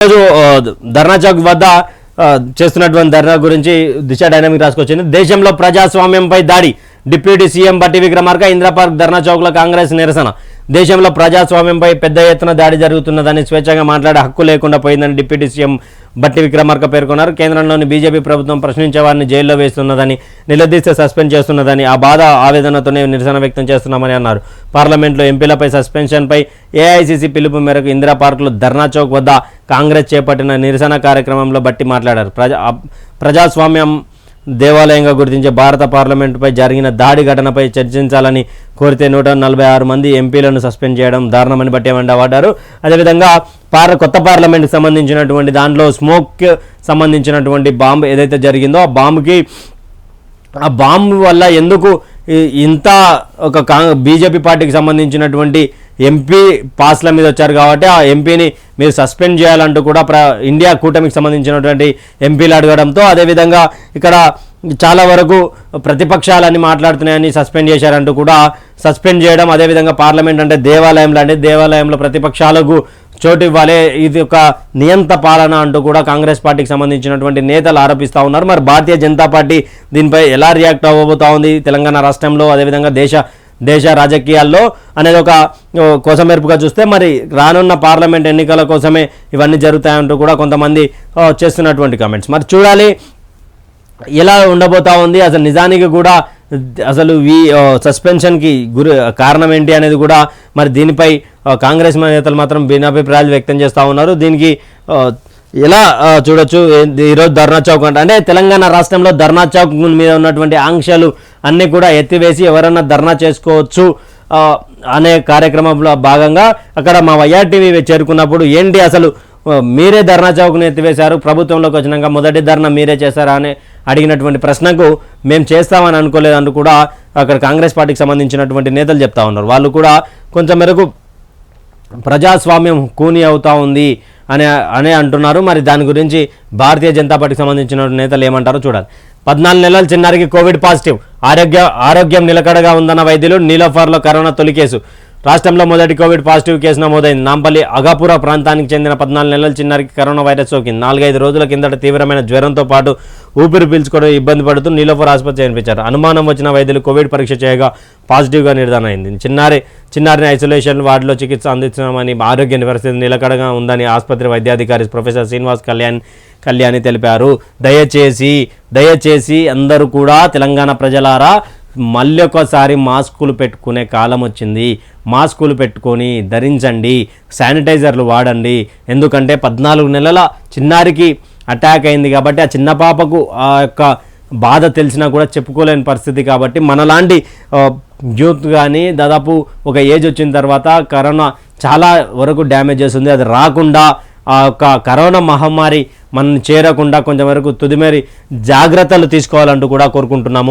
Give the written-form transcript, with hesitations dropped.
రోజు ధర్నా చౌక్ వద్ద చేస్తున్నటువంటి ధర్నా గురించి దిశ డైనమిక్ రాసుకొచ్చింది. దేశంలో ప్రజాస్వామ్యంపై దాడి, డిప్యూటీ సీఎం బట్టి విక్రమార్క ఇందిరా పార్క్ ధర్నా చౌక్లో కాంగ్రెస్ నిరసన. దేశంలో ప్రజాస్వామ్యంపై పెద్ద ఎత్తున దాడి జరుగుతున్నదని, స్వేచ్ఛగా మాట్లాడే హక్కు లేకుండా పోయిందని డిప్యూటీ సీఎం బట్టి విక్రమార్క పేర్కొన్నారు. కేంద్రంలోని బీజేపీ ప్రభుత్వం ప్రశ్నించే వారిని జైల్లో వేస్తున్నదని, నిలదీస్తే సస్పెండ్ చేస్తున్నదని, ఆ బాధ ఆవేదనతోనే నిరసన వ్యక్తం చేస్తున్నామని అన్నారు. పార్లమెంట్లో ఎంపీలపై సస్పెన్షన్పై ఏఐసీసీ పిలుపు మేరకు ఇందిరా పార్క్లో ధర్నా చౌక్ వద్ద కాంగ్రెస్ చేపట్టిన నిరసన కార్యక్రమంలో బట్టి మాట్లాడారు. ప్రజాస్వామ్యం దేవాలయంగా గుర్తించే భారత పార్లమెంటుపై జరిగిన దాడి ఘటనపై చర్చించాలని కోరితే 146 మంది ఎంపీలను సస్పెండ్ చేయడం దారుణమని బట్టి మండిపడ్డారు. అదేవిధంగా కొత్త పార్లమెంట్కి సంబంధించినటువంటి దాంట్లో స్మోక్ సంబంధించినటువంటి బాంబు ఏదైతే జరిగిందో ఆ బాంబు వల్ల ఎందుకు ఇంత ఒక బీజేపీ పార్టీకి సంబంధించినటువంటి ఎంపీ పాస్ల మీద వచ్చారు కాబట్టి ఆ ఎంపీని మీరు సస్పెండ్ చేయాలంటూ కూడా ఇండియా కూటమికి సంబంధించినటువంటి ఎంపీలు అడగడంతో, అదేవిధంగా ఇక్కడ చాలా వరకు ప్రతిపక్షాలని మాట్లాడుతున్నాయని సస్పెండ్ చేశారంటూ కూడా సస్పెండ్ చేయడం, అదేవిధంగా పార్లమెంట్ అంటే దేవాలయం లాంటి దేవాలయంలో ప్రతిపక్షాలకు చోటు ఇవ్వాలి, ఇది ఒక నియంత పాలన అంటూ కూడా కాంగ్రెస్ పార్టీకి సంబంధించినటువంటి నేతలు ఆరోపిస్తూ ఉన్నారు. మరి భారతీయ జనతా పార్టీ దీనిపై ఎలా రియాక్ట్ అవ్వబోతా ఉంది తెలంగాణ రాష్ట్రంలో, అదేవిధంగా దేశ రాజకీయాల్లో అనేది ఒక కోసమెరుపుగా చూస్తే, మరి రానున్న పార్లమెంట్ ఎన్నికల కోసమే ఇవన్నీ జరుగుతాయంటూ కూడా కొంతమంది చేస్తున్నటువంటి కామెంట్స్. మరి చూడాలి ఎలా ఉండబోతా ఉంది. అసలు నిజానికి కూడా అసలు ఈ సస్పెన్షన్కి కారణం ఏంటి అనేది కూడా మరి దీనిపై కాంగ్రెస్ నేతలు మాత్రం భిన్నాభిప్రాయాలు వ్యక్తం చేస్తూ ఉన్నారు. దీనికి ఎలా చూడొచ్చు ఈరోజు ధర్నా చౌక్ అంటే తెలంగాణ రాష్ట్రంలో ధర్నా చౌక్ మీద ఉన్నటువంటి ఆంక్షలు అన్నీ కూడా ఎత్తివేసి ఎవరన్నా ధర్నా చేసుకోవచ్చు అనే కార్యక్రమంలో భాగంగా అక్కడ మా వైఆర్టీవీ చేరుకున్నప్పుడు ఏంటి అసలు మీరే ధర్నా చౌక్ను ఎత్తివేశారు, ప్రభుత్వంలోకి వచ్చినాక మొదటి ధర్నా మీరే చేశారా అని అడిగినటువంటి ప్రశ్నకు మేము చేస్తామని అనుకోలేదని కూడా అక్కడ కాంగ్రెస్ పార్టీకి సంబంధించినటువంటి నేతలు చెప్తా ఉన్నారు. వాళ్ళు కూడా కొంచెం మేరకు ప్రజాస్వామ్యం కూని అవుతా ఉంది అనే అంటున్నారు. మరి దాని గురించి భారతీయ జనతా పార్టీకి సంబంధించిన నేతలు ఏమంటారో చూడాలి. 14 నెలల చిన్నారికి కోవిడ్ పాజిటివ్, ఆరోగ్యం నిలకడగా ఉందన్న వైద్యులు. నీలోఫర్లో కరోనా తొలి కేసు. రాష్ట్రంలో మొదటి కోవిడ్ పాజిటివ్ కేసు నమోదైంది. నాంపల్లి అగాపుర ప్రాంతానికి చెందిన 14 నెలల చిన్నారికి కరోనా వైరస్ సోకింది. 4-5 రోజుల కిందట తీవ్రమైన జ్వరంతో పాటు ఊపిరి పీల్చుకోవడం ఇబ్బంది పడుతూ నీలోఫర్ ఆసుపత్రి చేర్పించారు. అనుమానం వచ్చిన వైద్యులు కోవిడ్ పరీక్ష చేయగా పాజిటివ్గా నిర్ధారణ అయింది. చిన్నారిని ఐసోలేషన్ వార్డులో చికిత్స అందిస్తున్నామని, ఆరోగ్య పరిస్థితి నిలకడగా ఉందని ఆసుపత్రి వైద్యాధికారి ప్రొఫెసర్ శ్రీనివాస్ కళ్యాణి తెలిపారు. దయచేసి అందరూ కూడా తెలంగాణ ప్రజలారా మళ్ళీ ఒకసారి మాస్కులు పెట్టుకునే కాలం వచ్చింది. మాస్కులు పెట్టుకొని ధరించండి, శానిటైజర్లు వాడండి. ఎందుకంటే 14 నెలల చిన్నారికి అటాక్ అయింది కాబట్టి ఆ చిన్న పాపకు ఆ యొక్క బాధ తెలిసినా కూడా చెప్పుకోలేని పరిస్థితి కాబట్టి మనలాంటి యూత్ కానీ దాదాపు ఒక ఏజ్ వచ్చిన తర్వాత కరోనా చాలా వరకు డ్యామేజ్ చేస్తుంది. అది రాకుండా ఆ యొక్క కరోనా మహమ్మారి మనల్ని చేరకుండా కొంచెం వరకు తుదిమేరి జాగ్రత్తలు తీసుకోవాలంటూ కూడా కోరుకుంటున్నాము.